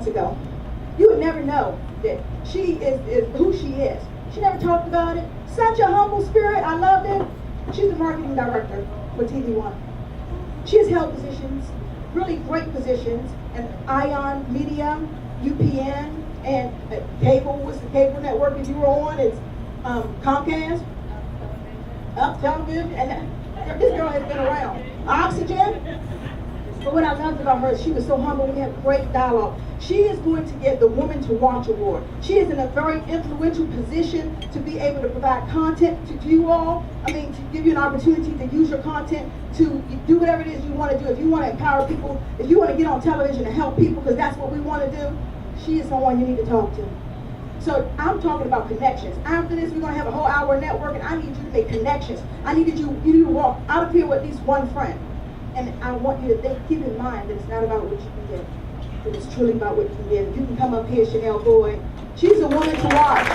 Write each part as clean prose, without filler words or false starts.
months ago, you would never know that she is who she is. She never talked about it. Such a humble spirit. I loved it. She's the marketing director for TV One. She has held positions, really great positions, and Ion Media, UPN, and cable. What's the cable network that you were on? It's Comcast, Up Television, and this girl has been around. Oxygen. But what I loved about her is she was so humble. We had great dialogue. She is going to get the Woman to Watch Award. She is in a very influential position to be able to provide content to you all. I mean, to give you an opportunity to use your content to do whatever it is you want to do. If you want to empower people, if you want to get on television and help people, because that's what we want to do, she is someone you need to talk to. So I'm talking about connections. After this, we're going to have a whole hour network, and I need you to make connections. I need you to walk out of here with at least one friend. And I want you to keep in mind that it's not about what you can get, but it's truly about what you can get. If you can come up here, Chanel Boyd, she's a woman to watch.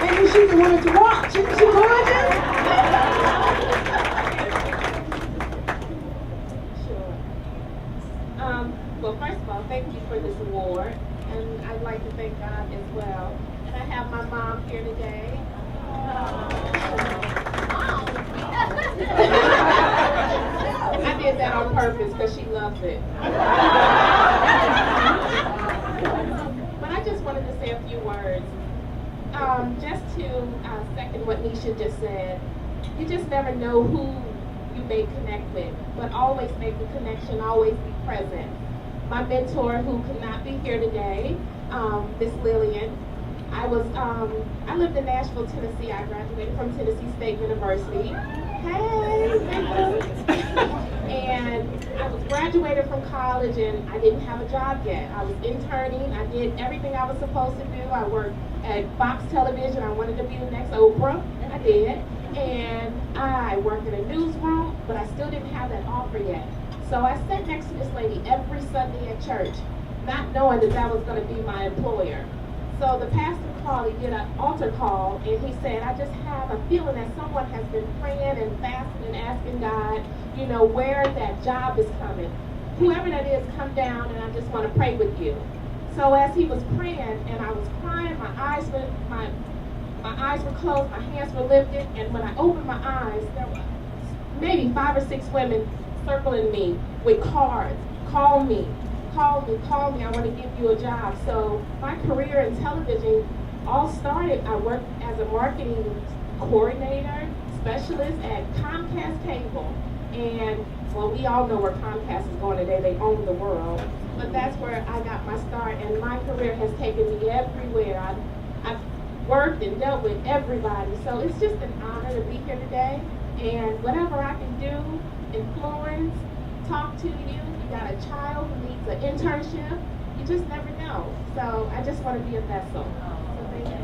Maybe she's a woman to watch. Isn't she gorgeous? Sure. Well, first of all, thank you for this award. And I'd like to thank God as well. And I have my mom here today. I did that on purpose because she loves it. But I just wanted to say a few words. Just to second what Nisha just said, you just never know who you may connect with, but always make the connection, always be present. My mentor, who could not be here today, Miss Lillian, I lived in Nashville, Tennessee. I graduated from Tennessee State University. Hey, and I was graduated from college, and I didn't have a job yet. I was interning. I did everything I was supposed to do. I worked at Fox Television. I wanted to be the next Oprah. I did. And I worked in a newsroom, but I still didn't have that offer yet. So I sat next to this lady every Sunday at church, not knowing that that was going to be my employer. So the pastor called, he did an altar call, and he said, I just have a feeling that someone has been praying and fasting and asking God, where that job is coming. Whoever that is, come down, and I just want to pray with you. So as he was praying, and I was crying, my eyes were closed, my hands were lifted, and when I opened my eyes, there were maybe 5 or 6 women circling me with cards. Call me, I want to give you a job. So my career in television all started, I worked as a marketing coordinator, specialist at Comcast Cable. And, well, we all know where Comcast is going today. They own the world. But that's where I got my start, and my career has taken me everywhere. I've worked and dealt with everybody. So it's just an honor to be here today. And whatever I can do, influence, talk to you. You got a child who needs an internship. You just never know. So I just want to be a vessel. So thank you.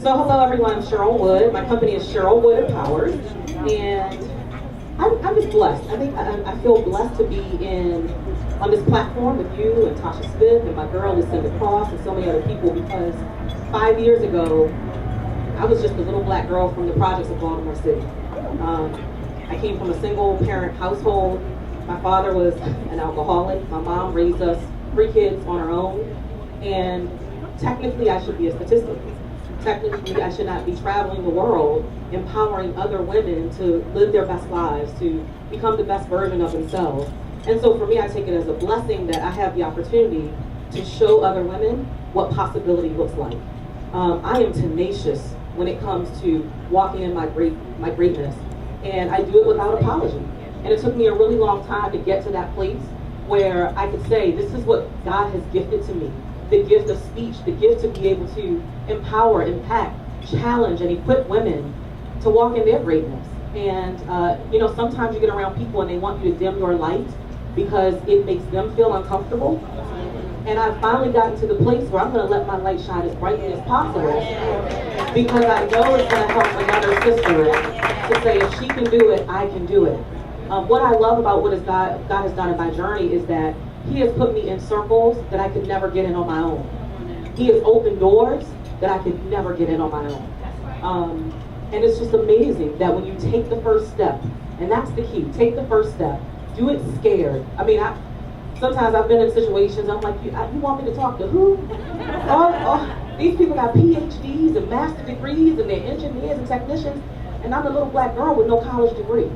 So hello everyone, I'm Cheryl Wood. My company is Cheryl Wood Powers, and I'm just blessed. I feel blessed to be on this platform with you and Tasha Smith and my girl Lucinda Cross and so many other people, because 5 years ago I was just a little black girl from the projects of Baltimore City. I came from a single parent household. My father was an alcoholic. My mom raised us 3 kids on her own, and technically I should be a statistic. Technically, I should not be traveling the world, empowering other women to live their best lives, to become the best version of themselves. And so for me, I take it as a blessing that I have the opportunity to show other women what possibility looks like. I am tenacious when it comes to walking in my greatness, and I do it without apology. And it took me a really long time to get to that place where I could say, this is what God has gifted to me. The gift of speech, the gift to be able to empower, impact, challenge, and equip women to walk in their greatness. And sometimes you get around people and they want you to dim your light because it makes them feel uncomfortable. And I've finally gotten to the place where I'm going to let my light shine as brightly as possible, because I know it's going to help another sister to say, if she can do it, I can do it. What I love about what God has done in my journey is that He has put me in circles that I could never get in on my own. He has opened doors that I could never get in on my own. And it's just amazing that when you take the first step And that's the key. Take the first step. Do it scared. I mean, sometimes I've been in situations, I'm like, you want me to talk to who? These people got PhDs and master degrees and they're engineers and technicians, and I'm a little black girl with no college degree.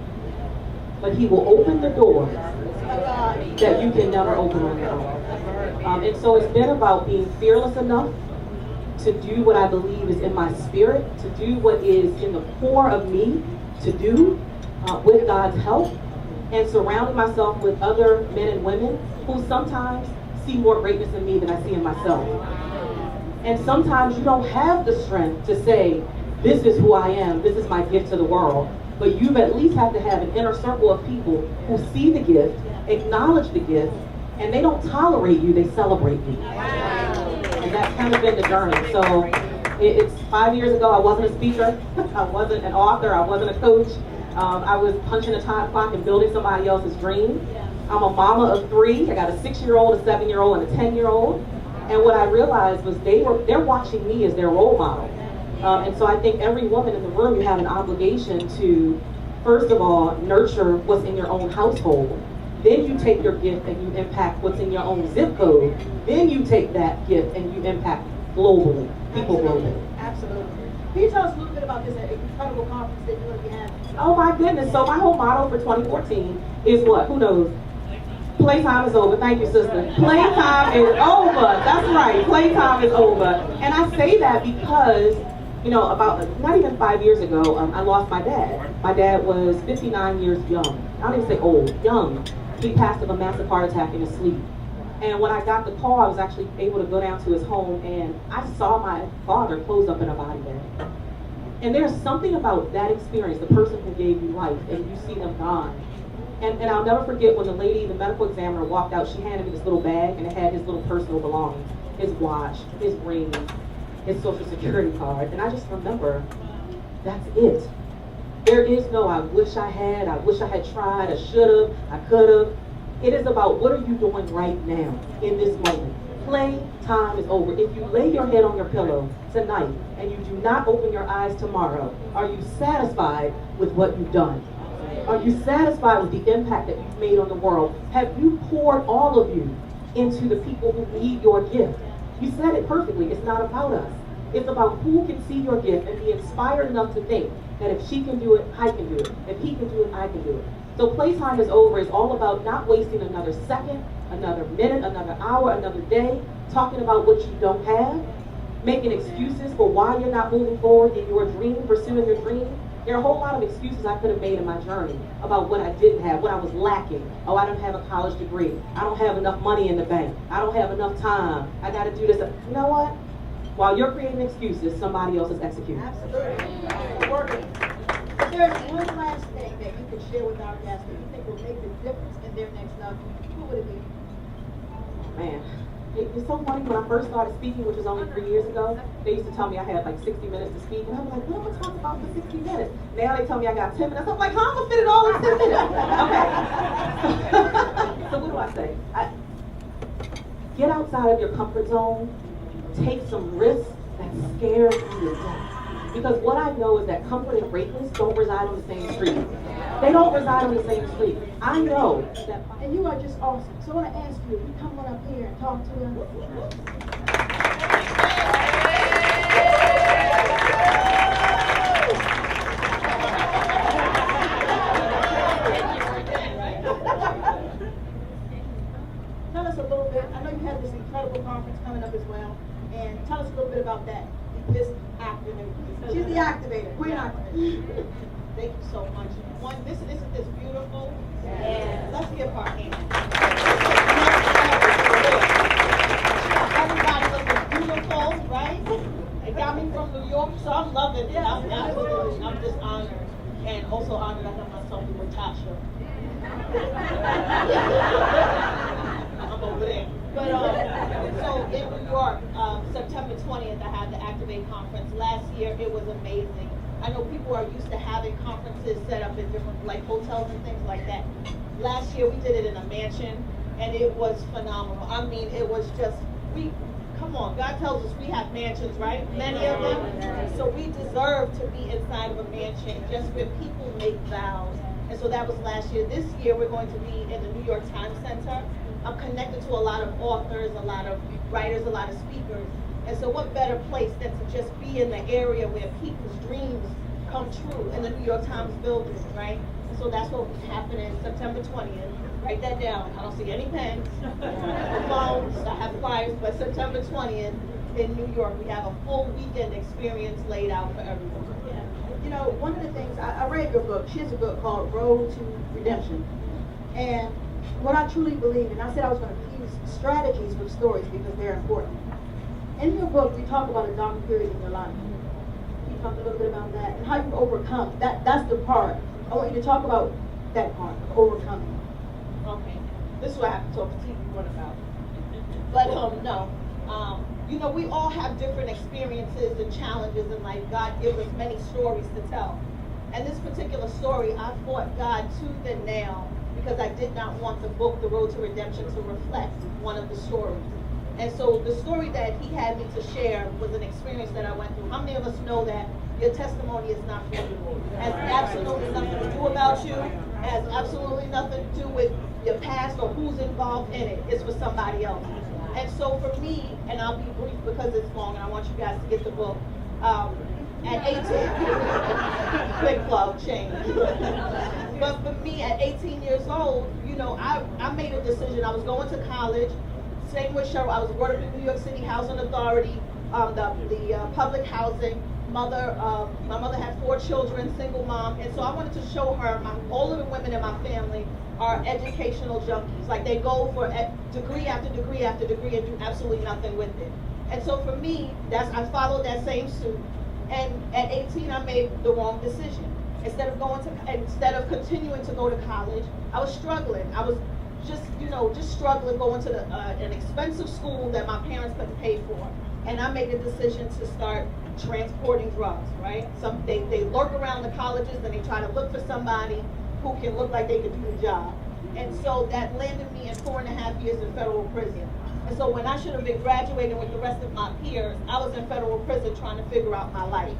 But he will open the doors that you can never open on your own. And so it's been about being fearless enough to do what I believe is in my spirit, to do what is in the core of me to do with God's help, and surrounding myself with other men and women who sometimes see more greatness in me than I see in myself. And sometimes you don't have the strength to say, this is who I am, this is my gift to the world. But you at least have to have an inner circle of people who see the gift, acknowledge the gift, and they don't tolerate you, they celebrate you. And that's kind of been the journey. So it's 5 years ago, I wasn't a speaker, I wasn't an author, I wasn't a coach. I was punching a time clock and building somebody else's dream. I'm a mama of 3. I got a 6-year-old, a 7-year-old, and a 10-year-old. And what I realized was they're watching me as their role model. And so I think every woman in the room, you have an obligation to, first of all, nurture what's in your own household. Then you take your gift and you impact what's in your own zip code. Then you take that gift and you impact globally, people globally. Absolutely. Can you tell us a little bit about this incredible conference that you're going to be having? Oh my goodness. So my whole motto for 2014 is what? Who knows? Playtime is over. Thank you, sister. Playtime is over. That's right. Playtime is over. And I say that because, about not even 5 years ago, I lost my dad. My dad was 59 years young. I don't even say old, young. He passed of a massive heart attack in his sleep. And when I got the call, I was actually able to go down to his home, and I saw my father close up in a body bag. And there's something about that experience, the person who gave you life, and you see them gone. And I'll never forget when the medical examiner walked out, she handed me this little bag, and it had his little personal belongings, his watch, his ring, his social security card. And I just remember, that's it. There is no I wish I had tried, I should have, I could have. It is about what are you doing right now, in this moment. Play time is over. If you lay your head on your pillow tonight and you do not open your eyes tomorrow, are you satisfied with what you've done? Are you satisfied with the impact that you've made on the world? Have you poured all of you into the people who need your gift? You said it perfectly. It's not about us. It's about who can see your gift and be inspired enough to think that if she can do it, I can do it. If he can do it, I can do it. So playtime is over. It's all about not wasting another second, another minute, another hour, another day, talking about what you don't have, making excuses for why you're not moving forward in your dream, pursuing your dream. There are a whole lot of excuses I could have made in my journey about what I didn't have, what I was lacking. Oh, I don't have a college degree. I don't have enough money in the bank. I don't have enough time. I got to do this. You know what? While you're creating excuses, somebody else is executing. Absolutely. Working. If there's one last thing that you could share with our guests that you think will make the difference in their next level, who would it be? Man. It's so funny, when I first started speaking, which was only 3 years ago, they used to tell me I had like 60 minutes to speak, and I was like, what am I talking about for 60 minutes? Now they tell me I got 10 minutes. I'm like, how am I gonna fit it all in 10 minutes? Okay. So what do I say? Get outside of your comfort zone, take some risks that scare you to death. Because what I know is that comfort and greatness don't reside on the same street. They don't reside on the same street. I know that. And you are just awesome. So I want to ask you, if you come on up here and talk to them. Tell us a little bit. I know you have this incredible conference coming up as well. And tell us a little bit about that. This activator. She's the activator. Queen activator. Thank you so much. Isn't this beautiful? Yes. Let's give her a hand. Everybody looking beautiful, right? It got me from New York, so I'm loving it. I'm just honored. And also honored I have myself with Tasha. I'm over there. But so in New York, September 20th, I had the Activate conference. Last year, it was amazing. I know people are used to having conferences set up in different, like hotels and things like that. Last year, we did it in a mansion, and it was phenomenal. I mean, it was just, come on, God tells us we have mansions, right? Many of them. So we deserve to be inside of a mansion just where people make vows And so that was last year. This year we're going to be in the New York Times Center. I'm connected to a lot of authors, a lot of writers, a lot of speakers. And so what better place than to just be in the area where people's dreams come true in the New York Times building, right? And so that's what will be happening September 20th. Write that down. I don't see any pens or phones. I have flyers, but September 20th in New York, we have a full weekend experience laid out for everyone. You know, one of the things, I read your book. She has a book called Road to Redemption. And what I truly believe, and I said I was going to use strategies with stories because they're important. In your book, you talk about a dark period in your life. Can you talk a little bit about that and how you overcome? That's the part. I want you to talk about that part of overcoming. Okay. This is what I have to talk to TV1 about. But no. You know, we all have different experiences and challenges in life. God gives us many stories to tell. And this particular story, I fought God tooth and nail because I did not want the book, The Road to Redemption, to reflect one of the stories. And so the story that he had me to share was an experience that I went through. How many of us know that your testimony is not for you? It has absolutely nothing to do about you. It has absolutely nothing to do with your past or who's involved in it. It's for somebody else. And so for me, and I'll be brief because it's long and I want you guys to get the book, at 18, quick plug, change. But for me, at 18 years old, you know, I made a decision. I was going to college. Same with Cheryl. I was working in New York City Housing Authority, the public housing. My mother had 4 children, single mom, and so I wanted to show her all of the women in my family are educational junkies. Like they go for degree after degree after degree and do absolutely nothing with it. And so for me, I followed that same suit. And at 18, I made the wrong decision. Instead of continuing to go to college, I was struggling. I was just struggling going to an expensive school that my parents couldn't pay for. And I made a decision to start transporting drugs, right? They lurk around the colleges and they try to look for somebody who can look like they can do the job. And so that landed me in 4.5 years in federal prison. And so when I should have been graduating with the rest of my peers, I was in federal prison trying to figure out my life.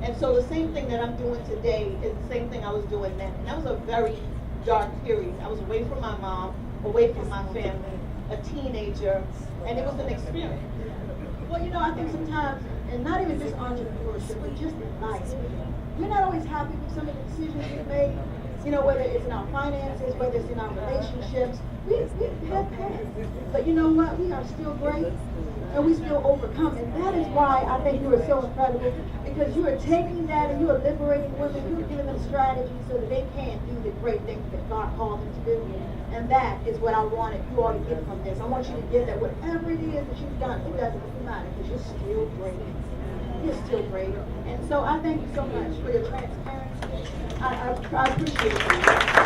And so the same thing that I'm doing today is the same thing I was doing then. And that was a very dark period. I was away from my mom, away from my family, a teenager, and it was an experience. Well, you know, I think sometimes, and not even just entrepreneurship, but just in life, we're not always happy with some of the decisions we make. You know, whether it's in our finances, whether it's in our relationships, we have passed. But you know what? We are still great, and we still overcome. And that is why I think you are so incredible, because you are taking that and you are liberating women. You're giving them strategies so that they can do the great things that God called them to do. And that is what I wanted you all to get from this. I want you to get that whatever it is that you've done, it doesn't matter, because you're still great. You're still great. And so I thank you so much for your transparency. I appreciate it.